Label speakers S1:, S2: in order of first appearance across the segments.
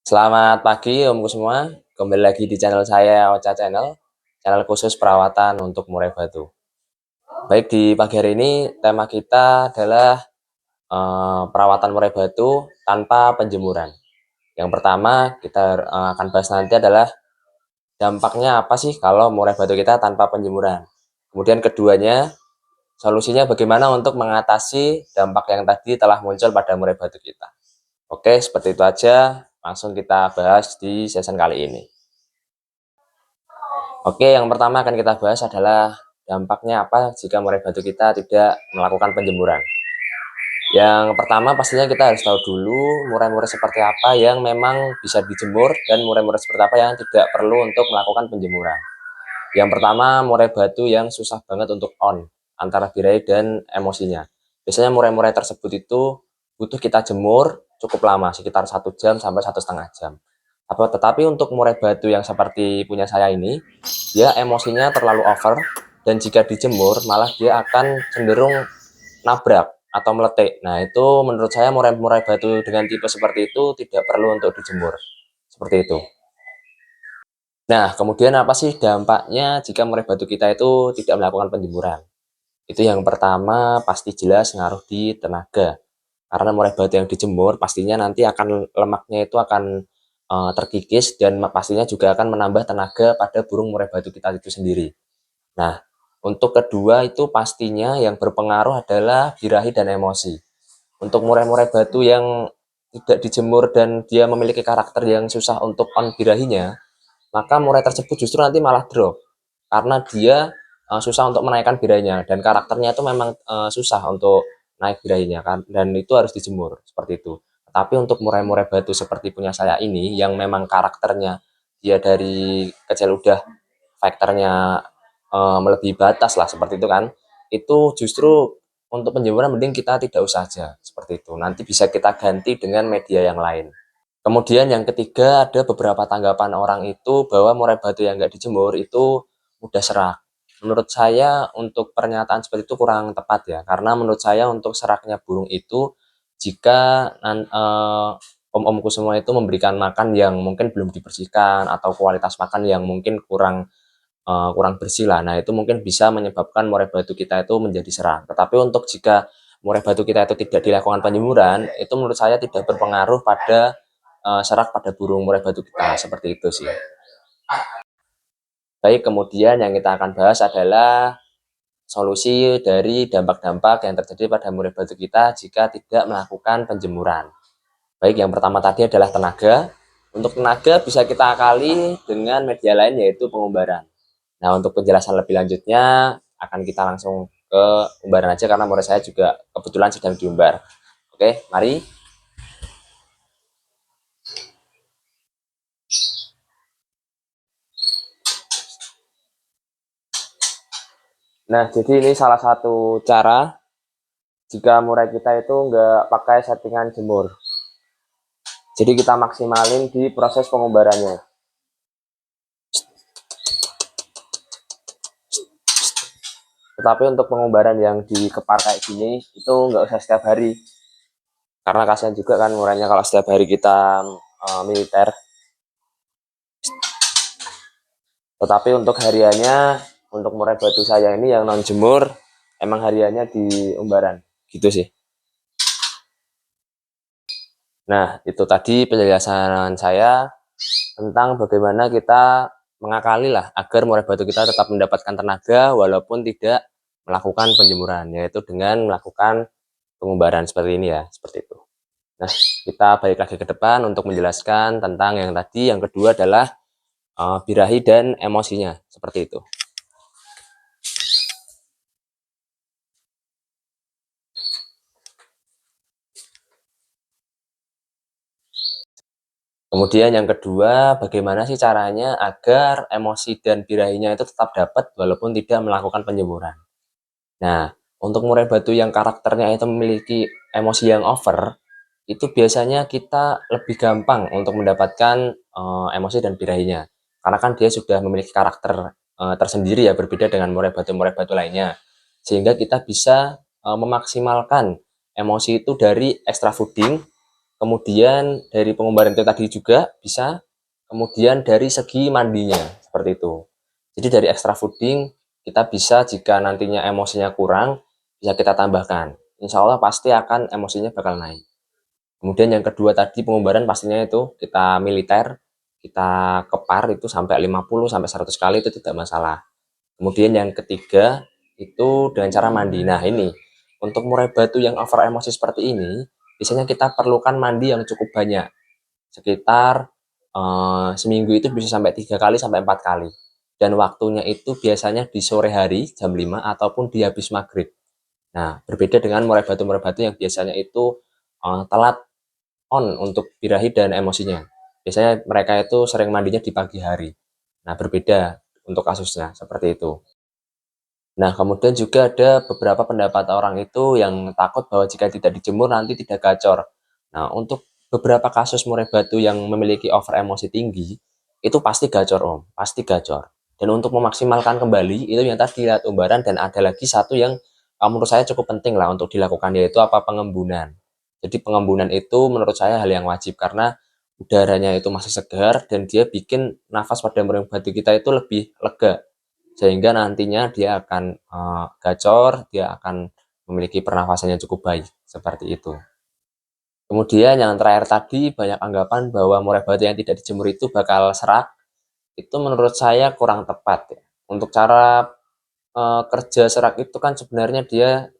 S1: Selamat pagi Omku semua, kembali lagi di channel saya Ocha Channel, channel khusus perawatan untuk murai batu. Baik, di pagi hari ini tema kita adalah perawatan murai batu tanpa penjemuran. Yang pertama kita akan bahas nanti adalah dampaknya apa sih kalau murai batu kita tanpa penjemuran. Kemudian keduanya, solusinya bagaimana untuk mengatasi dampak yang tadi telah muncul pada murai batu kita. Oke, seperti itu aja. Langsung kita bahas di season kali ini. Oke, yang pertama akan kita bahas adalah dampaknya apa jika murai batu kita tidak melakukan penjemuran. Yang pertama pastinya kita harus tahu dulu murai-murai seperti apa yang memang bisa dijemur dan murai-murai seperti apa yang tidak perlu untuk melakukan penjemuran. Yang pertama, murai batu yang susah banget untuk on antara birahi dan emosinya. Biasanya murai-murai tersebut itu butuh kita jemur cukup lama, sekitar 1 jam sampai 1,5 jam. Tetapi untuk murai batu yang seperti punya saya ini, dia emosinya terlalu over, dan jika dijemur malah dia akan cenderung nabrak atau meletik. Nah, itu menurut saya murai-murai batu dengan tipe seperti itu tidak perlu untuk dijemur. Seperti itu. Nah, kemudian apa sih dampaknya jika murai batu kita itu tidak melakukan penjemuran? Itu yang pertama pasti jelas ngaruh di tenaga. Karena murai batu yang dijemur pastinya nanti akan lemaknya itu akan terkikis dan pastinya juga akan menambah tenaga pada burung murai batu kita itu sendiri. Nah, untuk kedua itu pastinya yang berpengaruh adalah birahi dan emosi. Untuk murai-murai batu yang tidak dijemur dan dia memiliki karakter yang susah untuk on birahinya, maka murai tersebut justru nanti malah drop karena dia susah untuk menaikkan birahinya dan karakternya itu memang susah untuk naik birahinya kan, dan itu harus dijemur seperti itu. Tapi untuk murai-murai batu seperti punya saya ini yang memang karakternya dia dari kecil udah faktornya melebihi batas lah seperti itu kan, itu justru untuk penjemuran mending kita tidak usah aja seperti itu, nanti bisa kita ganti dengan media yang lain. Kemudian yang ketiga, ada beberapa tanggapan orang itu bahwa murai batu yang nggak dijemur itu mudah serak. Menurut saya untuk pernyataan seperti itu kurang tepat ya, karena menurut saya untuk seraknya burung itu jika om-omku semua itu memberikan makan yang mungkin belum dibersihkan atau kualitas makan yang mungkin kurang bersih lah. Nah, itu mungkin bisa menyebabkan murai batu kita itu menjadi serak. Tetapi untuk jika murai batu kita itu tidak dilakukan penjemuran, itu menurut saya tidak berpengaruh pada serak pada burung murai batu kita, seperti itu sih. Baik, kemudian yang kita akan bahas adalah solusi dari dampak-dampak yang terjadi pada murai batu kita jika tidak melakukan penjemuran. Baik, yang pertama tadi adalah tenaga. Untuk tenaga bisa kita akali dengan media lain yaitu pengumbaran. Nah, untuk penjelasan lebih lanjutnya akan kita langsung ke umbaran aja karena murid saya juga kebetulan sedang diumbar. Oke, mari. Nah, jadi ini salah satu cara jika murai kita itu nggak pakai settingan jemur. Jadi kita maksimalin di proses pengumbarannya. Tetapi untuk pengumbaran yang dikepar kayak gini itu nggak usah setiap hari. Karena kasihan juga kan murainya kalau setiap hari kita militer. Tetapi untuk hariannya, untuk murai batu saya ini yang non jemur, emang hariannya di umbaran, gitu sih. Nah, itu tadi penjelasan saya tentang bagaimana kita mengakali lah agar murai batu kita tetap mendapatkan tenaga walaupun tidak melakukan penjemuran, yaitu dengan melakukan pengumbaran seperti ini ya, seperti itu. Nah, kita balik lagi ke depan untuk menjelaskan tentang yang tadi. Yang kedua adalah birahi dan emosinya, seperti itu. Kemudian yang kedua, bagaimana sih caranya agar emosi dan birahinya itu tetap dapat walaupun tidak melakukan penjemuran. Nah, untuk murai batu yang karakternya itu memiliki emosi yang over, itu biasanya kita lebih gampang untuk mendapatkan emosi dan birahinya. Karena kan dia sudah memiliki karakter tersendiri ya, berbeda dengan murai batu lainnya. Sehingga kita bisa memaksimalkan emosi itu dari extra fooding, kemudian dari pengumbaran itu tadi juga bisa, kemudian dari segi mandinya, seperti itu. Jadi dari extra fooding, kita bisa jika nantinya emosinya kurang, bisa kita tambahkan. Insya Allah pasti akan emosinya bakal naik. Kemudian yang kedua tadi pengumbaran pastinya itu kita militer, kita kepar itu sampai 50 sampai 100 kali itu tidak masalah. Kemudian yang ketiga itu dengan cara mandi. Nah ini untuk murai batu yang over emosi seperti ini, biasanya kita perlukan mandi yang cukup banyak, sekitar seminggu itu bisa sampai 3 kali sampai 4 kali. Dan waktunya itu biasanya di sore hari jam 5 ataupun di habis maghrib. Nah berbeda dengan murai batu yang biasanya itu telat untuk birahi dan emosinya. Biasanya mereka itu sering mandinya di pagi hari. Nah berbeda untuk kasusnya seperti itu. Nah, kemudian juga ada beberapa pendapat orang itu yang takut bahwa jika tidak dijemur nanti tidak gacor. Nah, untuk beberapa kasus murai batu yang memiliki over emosi tinggi, itu pasti gacor, Om. Pasti gacor. Dan untuk memaksimalkan kembali, itu yang tadi lihat umbaran dan ada lagi satu yang menurut saya cukup penting lah untuk dilakukan, yaitu apa? Pengembunan. Jadi pengembunan itu menurut saya hal yang wajib karena udaranya itu masih segar dan dia bikin nafas pada murai batu kita itu lebih lega sehingga nantinya dia akan gacor, dia akan memiliki pernafasan yang cukup baik, seperti itu. Kemudian yang terakhir tadi, banyak anggapan bahwa murai batu yang tidak dijemur itu bakal serak, itu menurut saya kurang tepat ya. Untuk cara kerja serak itu kan sebenarnya dia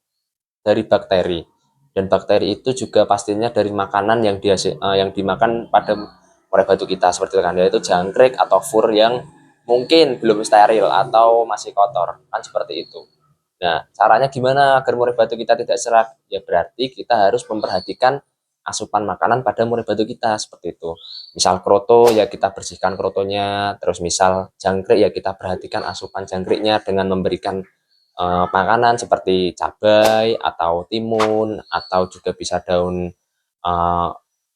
S1: dari bakteri, dan bakteri itu juga pastinya dari makanan yang dimakan pada murai batu kita seperti itu kan, yaitu jangkrik atau fur yang mungkin belum steril atau masih kotor kan seperti itu. Nah caranya gimana agar murai batu kita tidak serak? Ya berarti kita harus memperhatikan asupan makanan pada murai batu kita seperti itu. Misal kroto ya kita bersihkan krotonya, terus misal jangkrik ya kita perhatikan asupan jangkriknya dengan memberikan makanan seperti cabai atau timun atau juga bisa daun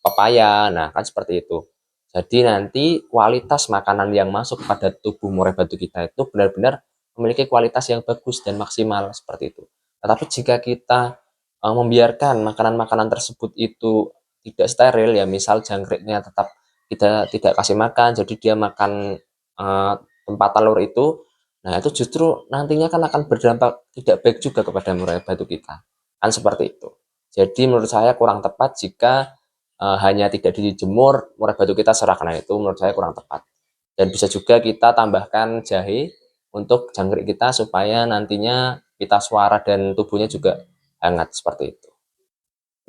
S1: pepaya. Nah, kan seperti itu. Jadi nanti kualitas makanan yang masuk pada tubuh murai batu kita itu benar-benar memiliki kualitas yang bagus dan maksimal seperti itu. Tetapi jika kita membiarkan makanan-makanan tersebut itu tidak steril ya, misal jangkriknya tetap kita tidak kasih makan, jadi dia makan tempat telur itu. Nah, itu justru nantinya kan akan berdampak tidak baik juga kepada murai batu kita. Kan seperti itu. Jadi menurut saya kurang tepat jika hanya tidak dijemur, murai batu kita serak. Nah, itu menurut saya kurang tepat. Dan bisa juga kita tambahkan jahe untuk jangkrik kita supaya nantinya kita suara dan tubuhnya juga hangat seperti itu.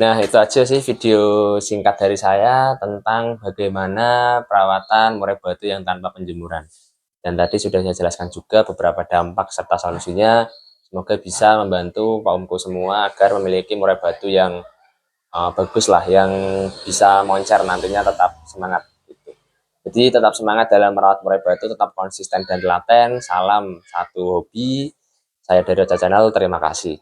S1: Nah, itu aja sih video singkat dari saya tentang bagaimana perawatan murai batu yang tanpa penjemuran. Dan tadi sudah saya jelaskan juga beberapa dampak serta solusinya. Semoga bisa membantu kaumku semua agar memiliki murai batu yang bagus lah, yang bisa moncer nantinya tetap semangat. Gitu. Jadi tetap semangat dalam merawat murai batu, tetap konsisten dan telaten. Salam satu hobi. Saya dari Ocha Channel, terima kasih.